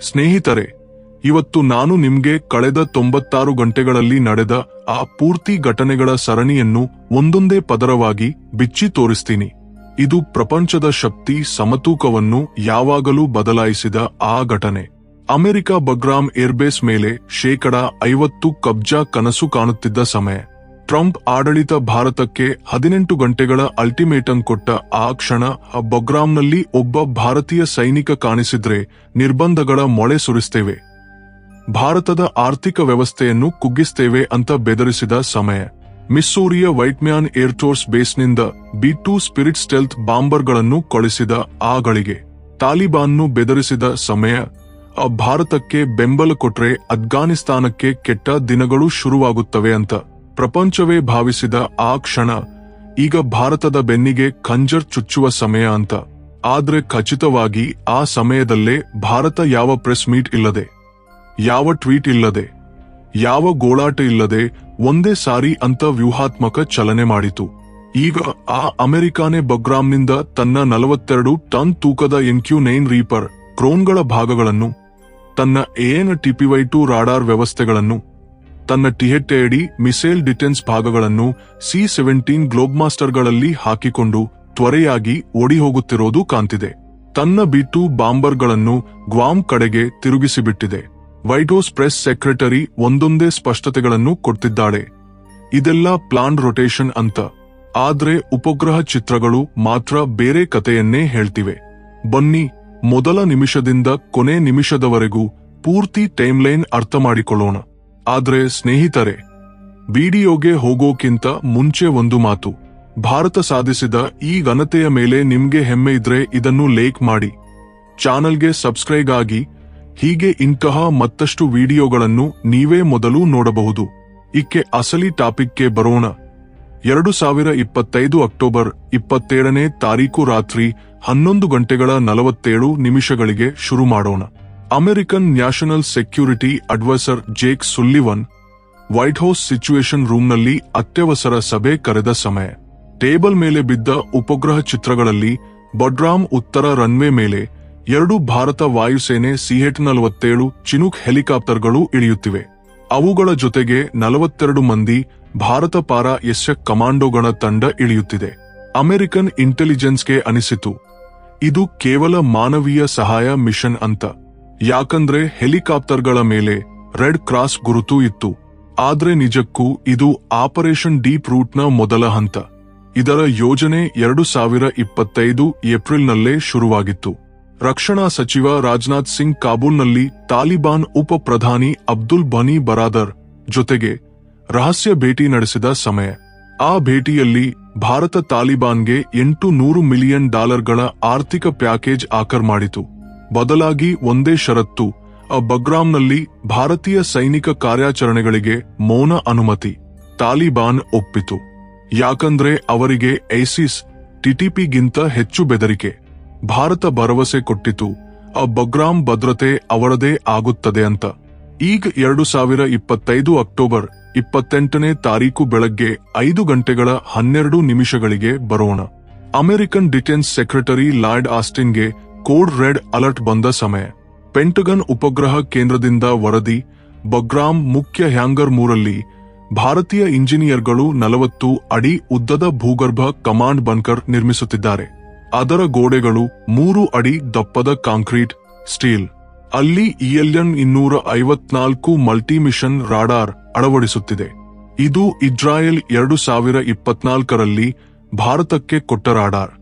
ಸ್ನೇಹಿತರೆ, ಇವತ್ತು ನಾನು ನಿಮ್ಗೆ ಕಳೆದ 96 ಗಂಟೆಗಳಲ್ಲಿ ನಡೆದ ಆ ಪೂರ್ತಿ ಘಟನೆಗಳ ಸರಣಿಯನ್ನು ಒಂದೊಂದೇ ಪದರವಾಗಿ ಬಿಚ್ಚಿ ತೋರಿಸ್ತೀನಿ. ಇದು ಪ್ರಪಂಚದ ಶಕ್ತಿ ಸಮತೂಕವನ್ನು ಯಾವಾಗಲೂ ಬದಲಾಯಿಸಿದ ಆ ಘಟನೆ. ಅಮೆರಿಕ ಬಗ್ರಾಮ್ ಏರ್ಬೇಸ್ ಮೇಲೆ 50% ಕಬ್ಜಾ ಕನಸು ಕಾಣುತ್ತಿದ್ದ ಸಮಯ. ಟ್ರಂಪ್ ಆಡಳಿತ ಭಾರತಕ್ಕೆ 18 ಗಂಟೆಗಳ ಅಲ್ಟಿಮೇಟಂ ಕೊಟ್ಟ ಆ ಕ್ಷಣ ಬಗ್ರಾಮ್ನಲ್ಲಿ ಒಬ್ಬ ಭಾರತೀಯ ಸೈನಿಕ ಕಾಣಿಸಿದ್ರೆ ನಿರ್ಬಂಧಗಳ ಮೊಳೆ ಸುರಿಸ್ತೇವೆ, ಭಾರತದ ಆರ್ಥಿಕ ವ್ಯವಸ್ಥೆಯನ್ನು ಕುಗ್ಗಿಸ್ತೇವೆ ಅಂತ ಬೆದರಿಸಿದ ಸಮಯ. ಮಿಸ್ಸೂರಿಯ ವೈಟ್ಮ್ಯಾನ್ ಏರ್ಫೋರ್ಸ್ ಬೇಸ್ನಿಂದ B-2 ಸ್ಪಿರಿಟ್ ಸ್ಟೆಲ್ತ್ ಬಾಂಬರ್ಗಳನ್ನು ಕಳುಹಿಸಿದ ಆ ಗಳಿಗೆ. ತಾಲಿಬಾನ್ನು ಬೆದರಿಸಿದ ಸಮಯ. ಭಾರತಕ್ಕೆ ಬೆಂಬಲ ಕೊಟ್ರೆ ಅಫ್ಘಾನಿಸ್ತಾನಕ್ಕೆ ಕೆಟ್ಟ ದಿನಗಳು ಶುರುವಾಗುತ್ತವೆ ಅಂತ ಪ್ರಪಂಚವೇ ಭಾವಿಸಿದ ಆ ಕ್ಷಣ. ಈಗ ಭಾರತದ ಬೆನ್ನಿಗೆ ಖಂಜರ್ ಚುಚ್ಚುವ ಸಮಯ ಅಂತ. ಆದ್ರೆ ಖಚಿತವಾಗಿ ಆ ಸಮಯದಲ್ಲೇ ಭಾರತ ಯಾವ ಪ್ರೆಸ್ ಮೀಟ್ ಇಲ್ಲದೆ, ಯಾವ ಟ್ವೀಟ್ ಇಲ್ಲದೆ, ಯಾವ ಗೋಳಾಟ ಇಲ್ಲದೆ ಒಂದೇ ಸಾರಿ ಅಂತ ವ್ಯೂಹಾತ್ಮಕ ಚಲನೆ ಮಾಡಿತು. ಈಗ ಆ ಅಮೆರಿಕಾನೇ ಬಗ್ರಾಮ್ನಿಂದ ತನ್ನ 42 ಟನ್ ತೂಕದ MQ-9 ರೀಪರ್ ಡ್ರೋನ್ಗಳ ಭಾಗಗಳನ್ನು, ತನ್ನ AN/TPY-2 ರಾಡಾರ್ ವ್ಯವಸ್ಥೆಗಳನ್ನು, ತನ್ನ THAAD ಮಿಸೈಲ್ ಡಿಫೆನ್ಸ್ ಭಾಗಗಳನ್ನು C-17 ಗ್ಲೋಬ್ಮಾಸ್ಟರ್ಗಳಲ್ಲಿ ಹಾಕಿಕೊಂಡು ತ್ವರೆಯಾಗಿ ಓಡಿಹೋಗುತ್ತಿರೋದು ಕಾಣ್ತಿದೆ. ತನ್ನ B-2 ಬಾಂಬರ್ಗಳನ್ನು ಗ್ವಾಮ್ ಕಡೆಗೆ ತಿರುಗಿಸಿಬಿಟ್ಟಿದೆ. ವೈಟ್ ಹೌಸ್ ಪ್ರೆಸ್ ಸೆಕ್ರೆಟರಿ ಒಂದೊಂದೇ ಸ್ಪಷ್ಟತೆಗಳನ್ನು ಕೊಡ್ತಿದ್ದಾಳೆ. ಇದೆಲ್ಲ ಪ್ಲಾನ್ ರೊಟೇಷನ್ ಅಂತ. ಆದ್ರೆ ಉಪಗ್ರಹ ಚಿತ್ರಗಳು ಮಾತ್ರ ಬೇರೆ ಕಥೆಯನ್ನೇ ಹೇಳ್ತಿವೆ. ಬನ್ನಿ ಮೊದಲ ನಿಮಿಷದಿಂದ ಕೊನೆ ನಿಮಿಷದವರೆಗೂ ಪೂರ್ತಿ ಟೈಮ್ಲೈನ್ ಅರ್ಥ ಮಾಡಿಕೊಳ್ಳೋಣ. ಆದ್ರೆ ಸ್ನೇಹಿತರೆ, ವಿಡಿಯೋಗೆ ಹೋಗೋಕ್ಕಿಂತ ಮುಂಚೆ ಒಂದು ಮಾತು. ಭಾರತ ಸಾಧಿಸಿದ ಈ ಘನತೆಯ ಮೇಲೆ ನಿಮ್ಗೆ ಹೆಮ್ಮೆ ಇದ್ರೆ ಇದನ್ನು ಲೈಕ್ ಮಾಡಿ, ಚಾನಲ್ಗೆ ಸಬ್ಸ್ಕ್ರೈಬ್ ಆಗಿ. ಹೀಗೆ ಇಂತಹ ಮತ್ತಷ್ಟು ವಿಡಿಯೋಗಳನ್ನು ನೀವೇ ಮೊದಲು ನೋಡಬಹುದು. ಇಕ್ಕೆ ಅಸಲಿ ಟಾಪಿಕ್ಗೆ ಬರೋಣ. 2025 ಅಕ್ಟೋಬರ್ 27ನೇ ತಾರೀಕು ರಾತ್ರಿ 11:47 ಶುರು ಮಾಡೋಣ. American national security adviser Jake Sullivan White House situation ರೂಮ್ನಲ್ಲಿ ಅತ್ಯವಸರ ಸಭೆ ಕರೆದ ಸಮಯ. ಟೇಬಲ್ ಮೇಲೆ ಬಿದ್ದ ಉಪಗ್ರಹ ಚಿತ್ರಗಳಲ್ಲಿ ಬಗ್ರಾಮ್ ಉತ್ತರ ರನ್ವೇ ಮೇಲೆ 2 ಭಾರತ ವಾಯುಸೇನೆ CH-47 ಚಿನೂಕ್ ಹೆಲಿಕಾಪ್ಟರ್ಗಳು ಇಳಿಯುತ್ತಿವೆ. ಅವುಗಳ ಜೊತೆಗೆ 42 ಮಂದಿ ಭಾರತ ಪಾರಾ SF ಕಮಾಂಡೋಗಳ ತಂಡ ಇಳಿಯುತ್ತಿದೆ. ಅಮೆರಿಕನ್ ಇಂಟೆಲಿಜೆನ್ಸ್ಗೆ ಅನಿಸಿತು ಇದು ಕೇವಲ ಮಾನವೀಯ ಸಹಾಯ ಮಿಷನ್ ಅಂತ. ಯಾಕಂದ್ರೆ ಹೆಲಿಕಾಪ್ಟರ್ಗಳ ಮೇಲೆ ರೆಡ್ ಕ್ರಾಸ್ ಗುರುತು ಇತ್ತು. ಆದ್ರೆ ನಿಜಕ್ಕೂ ಇದು ಆಪರೇಷನ್ ಡೀಪ್ ರೂಟ್ನ ಮೊದಲ ಹಂತ. ಇದರ ಯೋಜನೆ 2025 ಏಪ್ರಿಲ್ನಲ್ಲೇ ಶುರುವಾಗಿತ್ತು. ರಕ್ಷಣಾ ಸಚಿವ ರಾಜನಾಥ್ ಸಿಂಗ್ ಕಾಬೂಲ್ನಲ್ಲಿ ತಾಲಿಬಾನ್ ಉಪ ಪ್ರಧಾನಿ ಅಬ್ದುಲ್ ಘನಿ ಬರಾದರ್ ಜೊತೆಗೆ ರಹಸ್ಯ ಭೇಟಿ ನಡೆಸಿದ ಸಮಯ. ಆ ಭೇಟಿಯಲ್ಲಿ ಭಾರತ ತಾಲಿಬಾನ್ಗೆ $800 ಮಿಲಿಯನ್ ಆರ್ಥಿಕ ಪ್ಯಾಕೇಜ್ ಆಫರ್ ಮಾಡಿತು. ಬದಲಾಗಿ ಒಂದೇ ಷರತ್ತು, ಬಗ್ರಾಮ್ನಲ್ಲಿ ಭಾರತೀಯ ಸೈನಿಕ ಕಾರ್ಯಾಚರಣೆಗಳಿಗೆ ಮೌನ ಅನುಮತಿ. ತಾಲಿಬಾನ್ ಒಪ್ಪಿತು. ಯಾಕಂದ್ರೆ ಅವರಿಗೆ ಐಸಿಸ್ TTPಗಿಂತ ಹೆಚ್ಚು ಬೆದರಿಕೆ. ಭಾರತ ಭರವಸೆ ಕೊಟ್ಟಿತು ಬಗ್ರಾಮ್ ಭದ್ರತೆ ಅವರದೇ ಆಗುತ್ತದೆ ಅಂತ. ಈಗ 2025 ಅಕ್ಟೋಬರ್ 28ನೇ ತಾರೀಕು ಬೆಳಗ್ಗೆ 5:12 ಬರೋಣ. ಅಮೆರಿಕನ್ ಡಿಫೆನ್ಸ್ ಸೆಕ್ರೆಟರಿ ಲಾರ್ಡ್ ಆಸ್ಟಿನ್ಗೆ ಕೋಡ್ ರೆಡ್ ಅಲರ್ಟ್ ಬಂದ ಸಮಯ. ಪೆಂಟಗನ್ ಉಪಗ್ರಹ ಕೇಂದ್ರದಿಂದ ವರದಿ. ಬಗ್ರಾಮ್ ಮುಖ್ಯ ಹ್ಯಾಂಗರ್ 3ರಲ್ಲಿ ಭಾರತೀಯ ಇಂಜಿನಿಯರ್ಗಳು 40 ಅಡಿ ಉದ್ದದ ಭೂಗರ್ಭ ಕಮಾಂಡ್ ಬಂಕರ್ ನಿರ್ಮಿಸುತ್ತಿದ್ದಾರೆ. ಅದರ ಗೋಡೆಗಳು 3 ಅಡಿ ದಪ್ಪದ ಕಾಂಕ್ರೀಟ್ ಸ್ಟೀಲ್. ಅಲ್ಲಿ ELN-254 ಮಲ್ಟಿಮಿಷನ್ ರಾಡಾರ್ ಅಳವಡಿಸುತ್ತಿದೆ. ಇದು ಇಸ್ರಾಯೇಲ್ 2024ರಲ್ಲಿ ಭಾರತಕ್ಕೆ ಕೊಟ್ಟ ರಾಡಾರ್.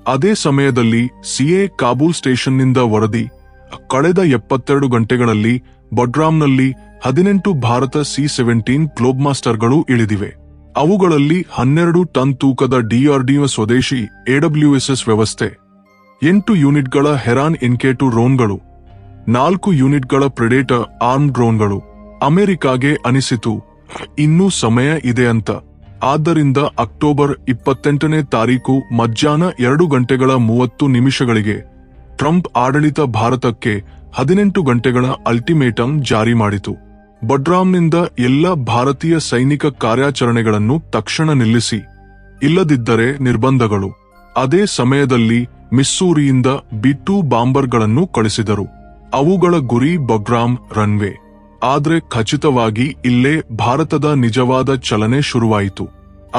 ಅದೇ ಸಮಯದಲ್ಲಿ CA ಕಾಬೂಲ್ ಸ್ಟೇಷನ್ನಿಂದ ವರದಿ. ಕಳೆದ 72 ಗಂಟೆಗಳಲ್ಲಿ ಬಗ್ರಾಮ್ನಲ್ಲಿ 18 ಭಾರತ C-17 ಗ್ಲೋಬ್ಮಾಸ್ಟರ್ಗಳು ಇಳಿದಿವೆ. ಅವುಗಳಲ್ಲಿ 12 ಟನ್ ತೂಕದ DRDO ಸ್ವದೇಶಿ AWSS ವ್ಯವಸ್ಥೆ, 8 ಯೂನಿಟ್ಗಳ ಹೆರಾನ್ NK-2 ಡ್ರೋನ್ಗಳು, 4 ಯೂನಿಟ್ಗಳ ಪ್ರೆಡೇಟರ್ ಆರ್ಮ್ ಡ್ರೋನ್ಗಳು. ಅಮೆರಿಕಾಗೆ ಅನಿಸಿತು ಇನ್ನೂ ಸಮಯ ಇದೆ ಅಂತ. ಆದ್ದರಿಂದ ಅಕ್ಟೋಬರ್ 28ನೇ ತಾರೀಕು ಮಧ್ಯಾಹ್ನ 2:30 ಟ್ರಂಪ್ ಆಡಳಿತ ಭಾರತಕ್ಕೆ 18 ಗಂಟೆಗಳ ಅಲ್ಟಿಮೇಟಂ ಜಾರಿ ಮಾಡಿತು. ಬಗ್ರಾಮ್ನಿಂದ ಎಲ್ಲ ಭಾರತೀಯ ಸೈನಿಕ ಕಾರ್ಯಾಚರಣೆಗಳನ್ನು ತಕ್ಷಣ ನಿಲ್ಲಿಸಿ, ಇಲ್ಲದಿದ್ದರೆ ನಿರ್ಬಂಧಗಳು. ಅದೇ ಸಮಯದಲ್ಲಿ ಮಿಸ್ಸೂರಿಯಿಂದ B-2 ಬಾಂಬರ್ಗಳನ್ನು ಕಳಿಸಿದರು. ಅವುಗಳ ಗುರಿ ಬಗ್ರಾಮ್ ರನ್ವೇ. ಆದ್ರೆ ಖಚಿತವಾಗಿ ಇಲ್ಲೇ ಭಾರತದ ನಿಜವಾದ ಚಲನೆ ಶುರುವಾಯಿತು.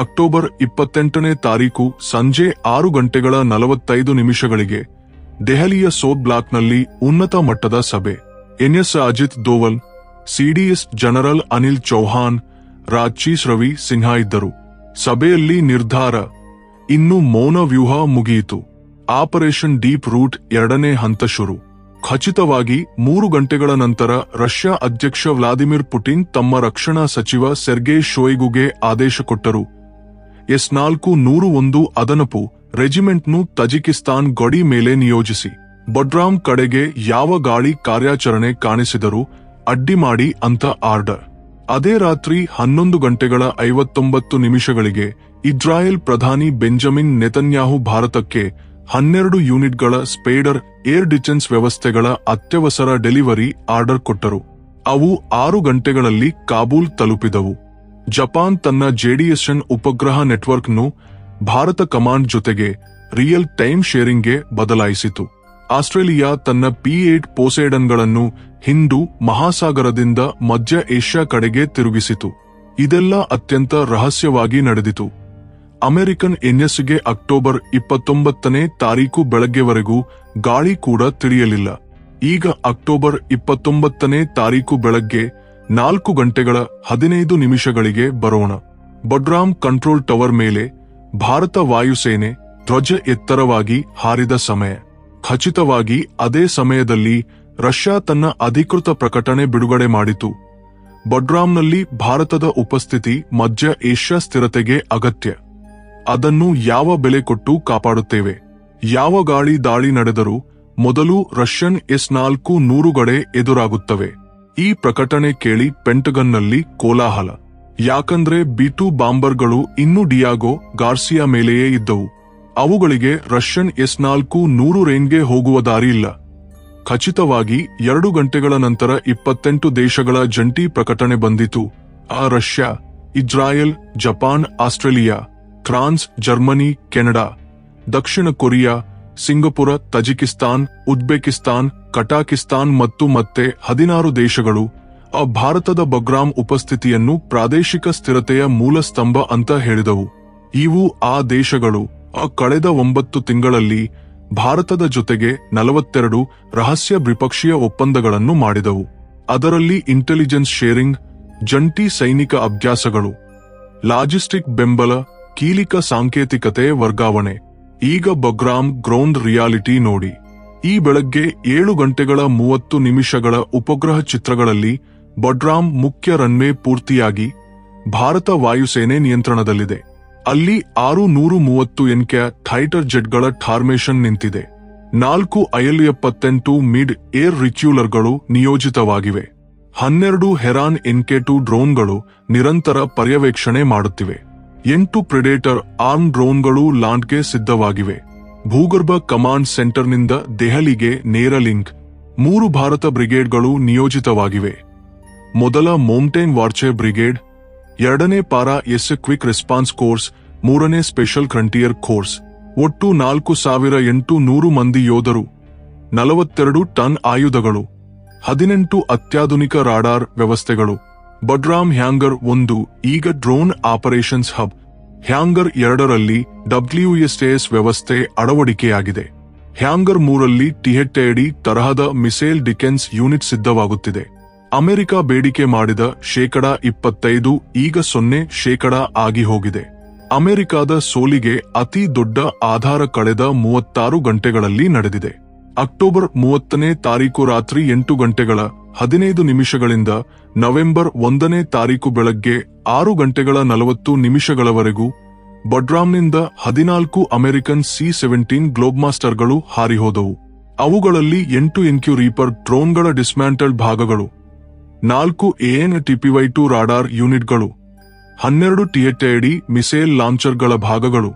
ಅಕ್ಟೋಬರ್ 28ನೇ ತಾರೀಕು ಸಂಜೆ 6:45 ದೆಹಲಿಯ ಸೋತ್ ಬ್ಲಾಕ್ನಲ್ಲಿ ಉನ್ನತ ಮಟ್ಟದ ಸಭೆ. N S Ajit Doval, CDS general Anil Chauhan, Rajeesh Ravi Sinha ಇದ್ದರು. ಸಭೆಯಲ್ಲಿ ನಿರ್ಧಾರ: ಇನ್ನು ಮೌನ ವ್ಯೂಹ ಮುಗಿಯಿತು. ಆಪರೇಷನ್ ಡೀಪ್ ರೂಟ್ 2ನೇ ಹಂತ ಶುರು. ಖಚಿತವಾಗಿ 3 ಗಂಟೆಗಳ ನಂತರ ರಷ್ಯಾ ಅಧ್ಯಕ್ಷ ವ್ಲಾದಿಮಿರ್ ಪುಟಿನ್ ತಮ್ಮ ರಕ್ಷಣಾ ಸಚಿವ ಸೆರ್ಗೈ ಶೋಯಿಗುಗೆ ಆದೇಶ ಕೊಟ್ಟರು. S-401 ಅದನಪು ರೆಜಿಮೆಂಟ್ನು ತಜಿಕಿಸ್ತಾನ್ ಗಡಿ ಮೇಲೆ ನಿಯೋಜಿಸಿ ಬಡ್ರಾಮ್ ಕಡೆಗೆ ಯಾವ ಗಾಳಿ ಕಾರ್ಯಾಚರಣೆ ಕಾಣಿಸಿದರೂ ಅಡ್ಡಿ ಮಾಡಿ ಅಂತ ಆರ್ಡರ್. ಅದೇ ರಾತ್ರಿ 11:59 ಇಸ್ರಾಯೇಲ್ ಪ್ರಧಾನಿ ಬೆಂಜಮಿನ್ ನೆತನ್ಯಾಹು ಭಾರತಕ್ಕೆ 12 ಯೂನಿಟ್ಗಳ ಸ್ಪೇಡರ್ ಏರ್ ಡಿಫೆನ್ಸ್ ವ್ಯವಸ್ಥೆಗಳ ಅತ್ಯವಸರ ಡೆಲಿವರಿ ಆರ್ಡರ್ ಕೊಟ್ಟರು. ಅವು 6 ಗಂಟೆಗಳಲ್ಲಿ ಕಾಬೂಲ್ ತಲುಪಿದವು. ಜಪಾನ್ ತನ್ನ ಜೆಡಿಎಸ್ಎನ್ ಉಪಗ್ರಹ ನೆಟ್ವರ್ಕ್ನು ಭಾರತ ಕಮಾಂಡ್ ಜೊತೆಗೆ ರಿಯಲ್ ಟೈಮ್ ಶೇರಿಂಗ್ಗೆ ಬದಲಾಯಿಸಿತು. ಆಸ್ಟ್ರೇಲಿಯಾ ತನ್ನ P-8 ಪೋಸೈಡನ್ಗಳನ್ನು ಹಿಂದೂ ಮಹಾಸಾಗರದಿಂದ ಮಧ್ಯ ಏಷ್ಯಾ ಕಡೆಗೆ ತಿರುಗಿಸಿತು. ಇದೆಲ್ಲ ಅತ್ಯಂತ ರಹಸ್ಯವಾಗಿ ನಡೆದಿತು. ಅಮೆರಿಕನ್ ಎನ್ಎಸ್ಗೆ ಅಕ್ಟೋಬರ್ 29ನೇ ತಾರೀಕು ಬೆಳಗ್ಗೆವರೆಗೂ ಗಾಳಿ ಕೂಡ ತಿಳಿಯಲಿಲ್ಲ. ಈಗ ಅಕ್ಟೋಬರ್ 29ನೇ ತಾರೀಕು ಬೆಳಗ್ಗೆ 4:15 ಬರೋಣ. ಬಡ್ರಾಮ್ ಕಂಟ್ರೋಲ್ ಟವರ್ ಮೇಲೆ ಭಾರತ ವಾಯುಸೇನೆ ಧ್ವಜ ಎತ್ತರವಾಗಿ ಹಾರಿದ ಸಮಯ. ಖಚಿತವಾಗಿ ಅದೇ ಸಮಯದಲ್ಲಿ ರಷ್ಯಾ ತನ್ನ ಅಧಿಕೃತ ಪ್ರಕಟಣೆ ಬಿಡುಗಡೆ ಮಾಡಿತು. ಬಡ್ರಾಮ್ನಲ್ಲಿ ಭಾರತದ ಉಪಸ್ಥಿತಿ ಮಧ್ಯ ಏಷ್ಯಾ ಸ್ಥಿರತೆಗೆ ಅಗತ್ಯ. ಅದನ್ನು ಯಾವ ಬೆಲೆ ಕೊಟ್ಟು ಕಾಪಾಡುತ್ತೇವೆ. ಯಾವ ಗಾಳಿ ದಾಳಿ ನಡೆದರೂ ಮೊದಲು ರಷ್ಯನ್ S-400 ಎದುರಾಗುತ್ತವೆ. ಈ ಪ್ರಕಟಣೆ ಕೇಳಿ ಪೆಂಟಗನ್ನಲ್ಲಿ ಕೋಲಾಹಲ. ಯಾಕಂದ್ರೆ B-2 ಬಾಂಬರ್ಗಳು ಇನ್ನೂ ಡಿಯಾಗೋ ಗಾರ್ಸಿಯಾ ಮೇಲೆಯೇ ಇದ್ದವು. ಅವುಗಳಿಗೆ ರಷ್ಯನ್ S-400 ರೇಂಜ್ಗೆ ಹೋಗುವ ದಾರಿ ಇಲ್ಲ. ಖಚಿತವಾಗಿ 2 ಗಂಟೆಗಳ ನಂತರ 28 ದೇಶಗಳ ಜಂಟಿ ಪ್ರಕಟಣೆ ಬಂದಿತು. ಆ Russia, Israel, Japan, Australia, France, Germany, Canada, ದಕ್ಷಿಣ ಕೊರಿಯಾ, ಸಿಂಗಪುರ, ತಜಿಕಿಸ್ತಾನ್, ಉಜ್ಬೇಕಿಸ್ತಾನ್, ಕಟಾಕಿಸ್ತಾನ್ ಮತ್ತು ಮತ್ತೆ 16 ದೇಶಗಳು ಆ ಭಾರತದ ಬಗ್ರಾಮ್ ಉಪಸ್ಥಿತಿಯನ್ನು ಪ್ರಾದೇಶಿಕ ಸ್ಥಿರತೆಯ ಮೂಲ ಸ್ತಂಭ ಅಂತ ಹೇಳಿದವು. ಇವು ಆ ದೇಶಗಳು ಕಳೆದ 9 ತಿಂಗಳಲ್ಲಿ ಭಾರತದ ಜೊತೆಗೆ 42 ರಹಸ್ಯ ದ್ವಿಪಕ್ಷೀಯ ಒಪ್ಪಂದಗಳನ್ನು ಮಾಡಿದವು. ಅದರಲ್ಲಿ ಇಂಟೆಲಿಜೆನ್ಸ್ ಶೇರಿಂಗ್, ಜಂಟಿ ಸೈನಿಕ ಅಭ್ಯಾಸಗಳು, ಲಾಜಿಸ್ಟಿಕ್ ಬೆಂಬಲ, ಕೀಲಿಕ ಸಾಂಕೇತಿಕತೆ ವರ್ಗಾವಣೆ. ಈಗ ಬಗ್ರಾಮ್ ಗ್ರೌಂಡ್ ರಿಯಾಲಿಟಿ ನೋಡಿ. ಈ ಬೆಳಗ್ಗೆ 7:30 ಉಪಗ್ರಹ ಚಿತ್ರಗಳಲ್ಲಿ ಬಡ್ರಾಮ್ ಮುಖ್ಯ ರನ್ವೇ ಪೂರ್ತಿಯಾಗಿ ಭಾರತ ವಾಯುಸೇನೆ ನಿಯಂತ್ರಣದಲ್ಲಿದೆ. ಅಲ್ಲಿ 630 ಎನ್ಕೆ ಥೈಟರ್ ಜೆಟ್ಗಳ ಫಾರ್ಮೇಷನ್ ನಿಂತಿದೆ. 4 IL-78 ಮಿಡ್ ಏರ್ ರಿಚ್ಯೂಲರ್ಗಳು ನಿಯೋಜಿತವಾಗಿವೆ. 12 ಹೆರಾನ್ NK-2 ಡ್ರೋನ್ಗಳು ನಿರಂತರ ಪರ್ಯವೇಕ್ಷಣೆ ಮಾಡುತ್ತಿವೆ. 8 ಪ್ರೆಡೇಟರ್ ಆರ್ಮ್ ಡ್ರೋನ್ಗಳು ಲಾಂಚ್ಗೆ ಸಿದ್ಧವಾಗಿವೆ. ಭೂಗರ್ಭ ಕಮಾಂಡ್ ಸೆಂಟರ್ನಿಂದ ದೆಹಲಿಗೆ ನೇರ ಲಿಂಕ್. 3 ಭಾರತ ಬ್ರಿಗೇಡ್ಗಳು ನಿಯೋಜಿತವಾಗಿವೆ. ಮೊದಲ ಮೌಂಟೇನ್ ವಾರ್ಚರ್ ಬ್ರಿಗೇಡ್, 2ನೇ ಪಾರಾ ಎಸ್ ಕ್ವಿಕ್ ರೆಸ್ಪಾನ್ಸ್ ಕೋರ್ಸ್, 3ನೇ ಸ್ಪೆಷಲ್ ಫ್ರಂಟಿಯರ್ ಕೋರ್ಸ್. ಒಟ್ಟು 4800 ಮಂದಿ ಯೋಧರು, 42 ಟನ್ ಆಯುಧಗಳು, 18 ಅತ್ಯಾಧುನಿಕ ರಾಡಾರ್ ವ್ಯವಸ್ಥೆಗಳು. ಬಡ್ರಾಮ್ ಹ್ಯಾಂಗರ್ 1 ಈಗ ಡ್ರೋನ್ ಆಪರೇಷನ್ಸ್ ಹಬ್. ಹ್ಯಾಂಗರ್ 2ರಲ್ಲಿ WSAS ವ್ಯವಸ್ಥೆ ಅಳವಡಿಕೆಯಾಗಿದೆ. ಹ್ಯಾಂಗರ್ 3ರಲ್ಲಿ THAAD ತರಹದ ಮಿಸೈಲ್ ಡಿಫೆನ್ಸ್ ಯೂನಿಟ್ ಸಿದ್ಧವಾಗುತ್ತಿದೆ. ಅಮೆರಿಕ ಬೇಡಿಕೆ ಮಾಡಿದ 25% ಈಗ 0% ಆಗಿ ಹೋಗಿದೆ. ಅಮೆರಿಕದ ಸೋಲಿಗೆ ಅತಿ ದೊಡ್ಡ ಆಧಾರ ಕಳೆದ 36 ಗಂಟೆಗಳಲ್ಲಿ ನಡೆದಿದೆ. ಅಕ್ಟೋಬರ್ 30ನೇ ತಾರೀಕು ರಾತ್ರಿ 8:15 ನವೆಂಬರ್ 1ನೇ ತಾರೀಕು ಬೆಳಗ್ಗೆ 6:40 ಬಡ್ರಾಮ್ನಿಂದ 14 ಅಮೆರಿಕನ್ C-17 ಗ್ಲೋಬ್ಮಾಸ್ಟರ್ಗಳು ಹಾರಿಹೋದವು. ಅವುಗಳಲ್ಲಿ 8 NQ ರೀಪರ್ ಡ್ರೋನ್ಗಳ ಡಿಸ್ಮ್ಯಾಂಟಲ್ಡ್ ಭಾಗಗಳು, 4 AN/TPY-2 ರಾಡಾರ್ ಯೂನಿಟ್ಗಳು, 12 THAAD ಮಿಸೈಲ್ ಲಾಂಚರ್ಗಳ ಭಾಗಗಳು,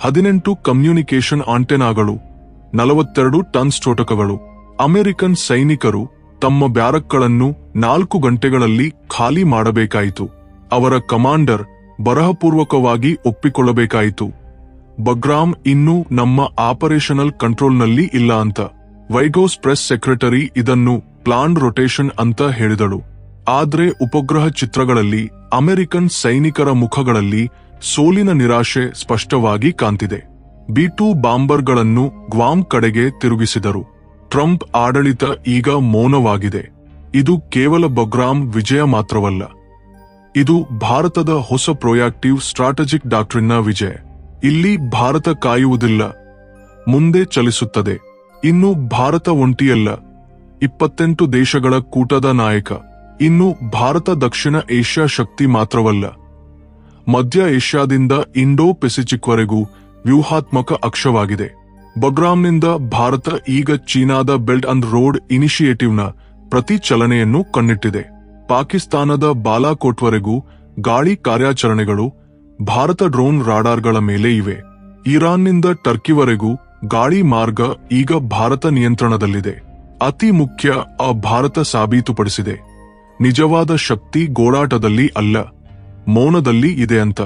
18 ಕಮ್ಯುನಿಕೇಷನ್ ಆಂಟೆನಾಗಳು, 42 ಟನ್ ಸ್ಫೋಟಕಗಳು. ಅಮೆರಿಕನ್ ಸೈನಿಕರು ತಮ್ಮ ಬ್ಯಾರಕ್ಗಳನ್ನು 4 ಗಂಟೆಗಳಲ್ಲಿ ಖಾಲಿ ಮಾಡಬೇಕಾಯಿತು. ಅವರ ಕಮಾಂಡರ್ ಬರಹಪೂರ್ವಕವಾಗಿ ಒಪ್ಪಿಕೊಳ್ಳಬೇಕಾಯಿತು, ಬಗ್ರಾಮ್ ಇನ್ನೂ ನಮ್ಮ ಆಪರೇಷನಲ್ ಕಂಟ್ರೋಲ್ನಲ್ಲಿ ಇಲ್ಲ ಅಂತ. ವೈಗೋಸ್ ಪ್ರೆಸ್ ಸೆಕ್ರೆಟರಿ ಇದನ್ನು ಪ್ಲಾನ್ಡ್ ರೊಟೇಷನ್ ಅಂತ ಹೇಳಿದಳು. ಆದ್ರೆ ಉಪಗ್ರಹ ಚಿತ್ರಗಳಲ್ಲಿ ಅಮೆರಿಕನ್ ಸೈನಿಕರ ಮುಖಗಳಲ್ಲಿ ಸೋಲಿನ ನಿರಾಶೆ ಸ್ಪಷ್ಟವಾಗಿ ಕಾಣ್ತಿದೆ. B-2 ಬಾಂಬರ್ಗಳನ್ನು ಗ್ವಾಮ್ ಕಡೆಗೆ ತಿರುಗಿಸಿದರು. ಟ್ರಂಪ್ ಆಡಳಿತ ಈಗ ಮೌನವಾಗಿದೆ. ಇದು ಕೇವಲ ಬಗ್ರಾಮ್ ವಿಜಯ ಮಾತ್ರವಲ್ಲ, ಇದು ಭಾರತದ ಹೊಸ ಪ್ರೊಯಾಕ್ಟಿವ್ ಸ್ಟ್ರಾಟಜಿಕ್ ಡಾಕ್ಟ್ರಿನ್ನ ವಿಜಯ. ಇಲ್ಲಿ ಭಾರತ ಕಾಯುವುದಿಲ್ಲ, ಮುಂದೆ ಚಲಿಸುತ್ತದೆ. ಇನ್ನು ಭಾರತ ಒಂಟಿಯಲ್ಲ, 28 ದೇಶಗಳ ಕೂಟದ ನಾಯಕ. ಇನ್ನು ಭಾರತ ದಕ್ಷಿಣ ಏಷ್ಯಾ ಶಕ್ತಿ ಮಾತ್ರವಲ್ಲ, ಮಧ್ಯ ಏಷ್ಯಾದಿಂದ ಇಂಡೋ ಪೆಸಿಫಿಕ್ವರೆಗೂ ವ್ಯೂಹಾತ್ಮಕ ಅಕ್ಷವಾಗಿದೆ. ಬಗ್ರಾಮ್ನಿಂದ ಭಾರತ ಈಗ ಚೀನಾದ ಬೆಲ್ಟ್ ಅಂಡ್ ರೋಡ್ ಇನಿಷಿಯೇಟಿವ್ನ ಪ್ರತಿ ಚಲನೆಯನ್ನು ಕಣ್ಣಿಟ್ಟಿದೆ. ಪಾಕಿಸ್ತಾನದ ಬಾಲಾಕೋಟ್ವರೆಗೂ ಗಾಳಿ ಕಾರ್ಯಾಚರಣೆಗಳು ಭಾರತ ಡ್ರೋನ್ ರಾಡಾರ್ಗಳ ಮೇಲೆ ಇವೆ. ಇರಾನ್ನಿಂದ ಟರ್ಕಿವರೆಗೂ ಗಾಳಿ ಮಾರ್ಗ ಈಗ ಭಾರತ ನಿಯಂತ್ರಣದಲ್ಲಿದೆ. ಅತಿ ಮುಖ್ಯ, ಭಾರತ ಸಾಬೀತುಪಡಿಸಿದೆ, ನಿಜವಾದ ಶಕ್ತಿ ಗೋಳಾಟದಲ್ಲಿ ಅಲ್ಲ, ಮೌನದಲ್ಲಿ ಇದೆ ಅಂತ.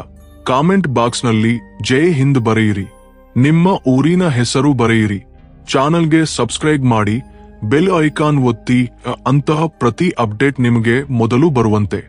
ಕಾಮೆಂಟ್ ಬಾಕ್ಸ್ನಲ್ಲಿ ಜೈ ಹಿಂದ್ ಬರೆಯಿರಿ, ನಿಮ್ಮ ಊರಿನ ಹೆಸರು ಬರೆಯಿರಿ, ಚಾನಲ್ಗೆ ಸಬ್ಸ್ಕ್ರೈಬ್ ಮಾಡಿ, ಬೆಲ್ ಐಕಾನ್ ಒತ್ತಿ. ಅಂತಹ ಪ್ರತಿ ಅಪ್ಡೇಟ್ ನಿಮಗೆ ಮೊದಲು ಬರುವಂತೆ.